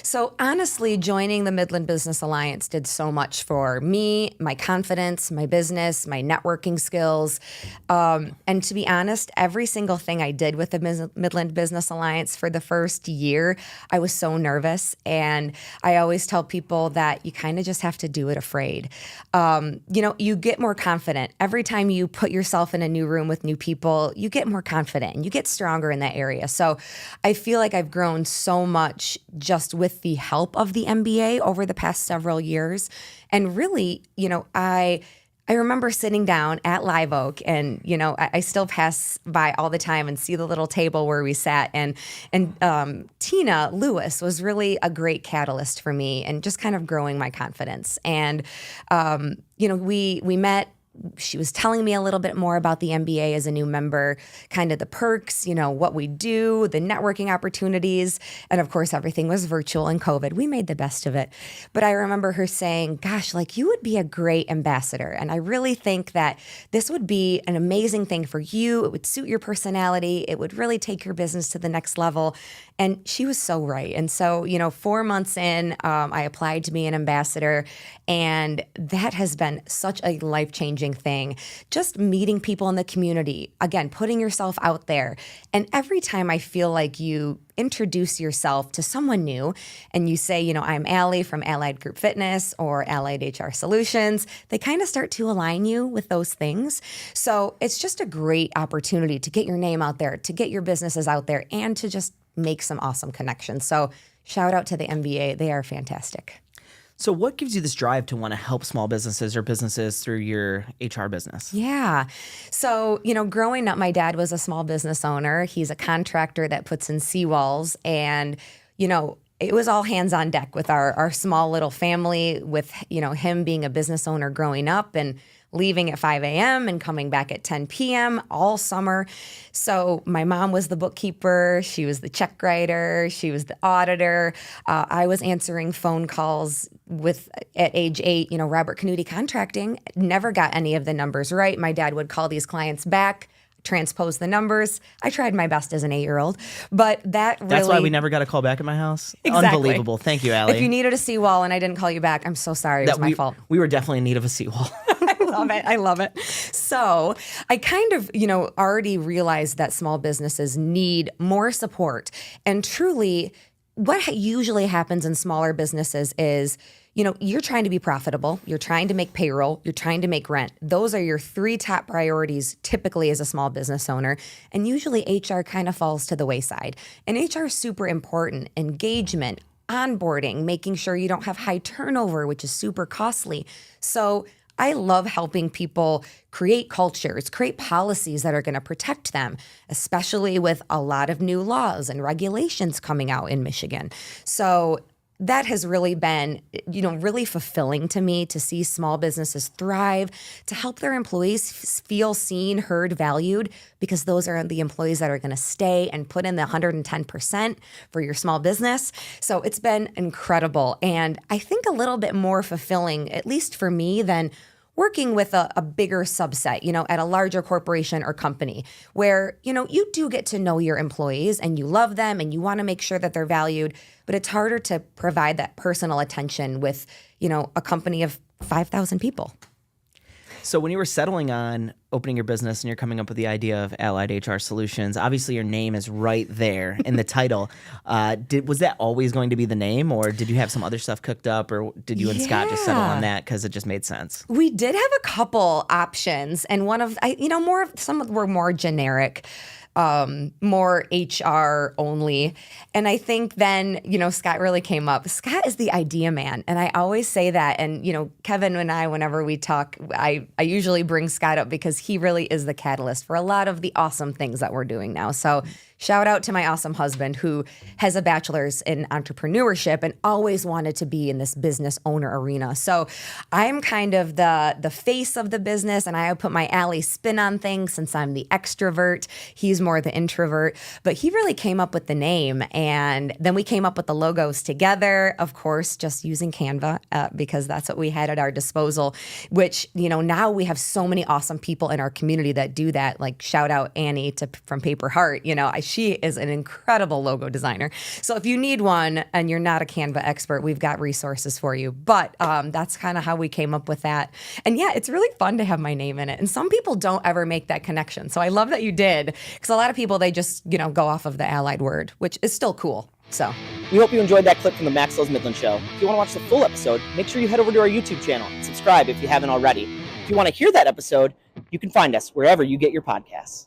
So honestly, joining the Midland Business Alliance did so much for me, my confidence, my business, my networking skills. And to be honest, every single thing I did with the Midland Business Alliance for the first year, I was so nervous. And I always tell people that you kind of just have to do it afraid. You get more confident. Every time you put yourself in a new room with new people, you get more confident and you get stronger in that area. So I feel like I've grown so much just with the help of the MBA over the past several years. And really, I remember sitting down at Live Oak and, I still pass by all the time and see the little table where we sat. And Tina Lewis was really a great catalyst for me and just kind of growing my confidence. And, we met. She was telling me a little bit more about the MBA as a new member, kind of the perks, what we do, the networking opportunities. And of course, everything was virtual and COVID. We made the best of it. But I remember her saying, gosh, you would be a great ambassador. And I really think that this would be an amazing thing for you. It would suit your personality. It would really take your business to the next level. And she was so right. And so, 4 months in, I applied to be an ambassador. And that has been such a life-changing thing. Just meeting people in the community, again, putting yourself out there. And every time I feel like you introduce yourself to someone new and you say, I'm Allie from Allied Group Fitness or Allied HR Solutions, they kind of start to align you with those things. So it's just a great opportunity to get your name out there, to get your businesses out there, and to just make some awesome connections. So shout out to the MBA. They are fantastic. So what gives you this drive to want to help small businesses or businesses through your HR business? Yeah. So, growing up, my dad was a small business owner. He's a contractor that puts in seawalls. And, it was all hands on deck with our small little family, with, him being a business owner growing up and leaving at 5 a.m. and coming back at 10 p.m. all summer. So my mom was the bookkeeper. She was the check writer. She was the auditor. I was answering phone calls at age 8, Robert Canuti Contracting. Never got any of the numbers right. My dad would call these clients back, transpose the numbers. I tried my best as an 8-year-old, but that's why we never got a call back at my house. Exactly. Unbelievable. Thank you, Allie. If you needed a seawall and I didn't call you back, I'm so sorry. It was my fault. We were definitely in need of a seawall. I love it. So I kind of, already realized that small businesses need more support. And truly, what usually happens in smaller businesses is, you're trying to be profitable, you're trying to make payroll, you're trying to make rent. Those are your 3 top priorities typically as a small business owner. And usually HR kind of falls to the wayside. And HR is super important. Engagement, onboarding, making sure you don't have high turnover, which is super costly. So I love helping people create cultures, create policies that are going to protect them, especially with a lot of new laws and regulations coming out in Michigan. So that has really been, really fulfilling to me to see small businesses thrive, to help their employees feel seen, heard, valued, because those are the employees that are going to stay and put in the 110% for your small business. So it's been incredible. And I think a little bit more fulfilling, at least for me, than working with a bigger subset, at a larger corporation or company where, you do get to know your employees and you love them and you want to make sure that they're valued, but it's harder to provide that personal attention with, a company of 5,000 people. So when you were settling on opening your business and you're coming up with the idea of Allied HR Solutions, obviously your name is right there in the title. Was that always going to be the name, or did you have some other stuff cooked up, or did you and Scott just settle on that because it just made sense? We did have a couple options, and some were more generic. More HR only. And I think then, Scott really came up. Scott is the idea man. And I always say that. And, Kevin and I, whenever we talk, I usually bring Scott up because he really is the catalyst for a lot of the awesome things that we're doing now. So shout out to my awesome husband who has a bachelor's in entrepreneurship and always wanted to be in this business owner arena. So I'm kind of the face of the business, and I put my Allie spin on things since I'm the extrovert. He's more the introvert, but he really came up with the name. And then we came up with the logos together, of course, just using Canva because that's what we had at our disposal, which, now we have so many awesome people in our community that do that. Like shout out Annie from Paper Heart. she is an incredible logo designer. So if you need one and you're not a Canva expert, we've got resources for you. But that's kind of how we came up with that. And yeah, it's really fun to have my name in it. And some people don't ever make that connection. So I love that you did, because a lot of people, they just, go off of the allied word, which is still cool. So we hope you enjoyed that clip from the Maxwell's Midland show. If you want to watch the full episode, make sure you head over to our YouTube channel and subscribe if you haven't already. If you want to hear that episode, you can find us wherever you get your podcasts.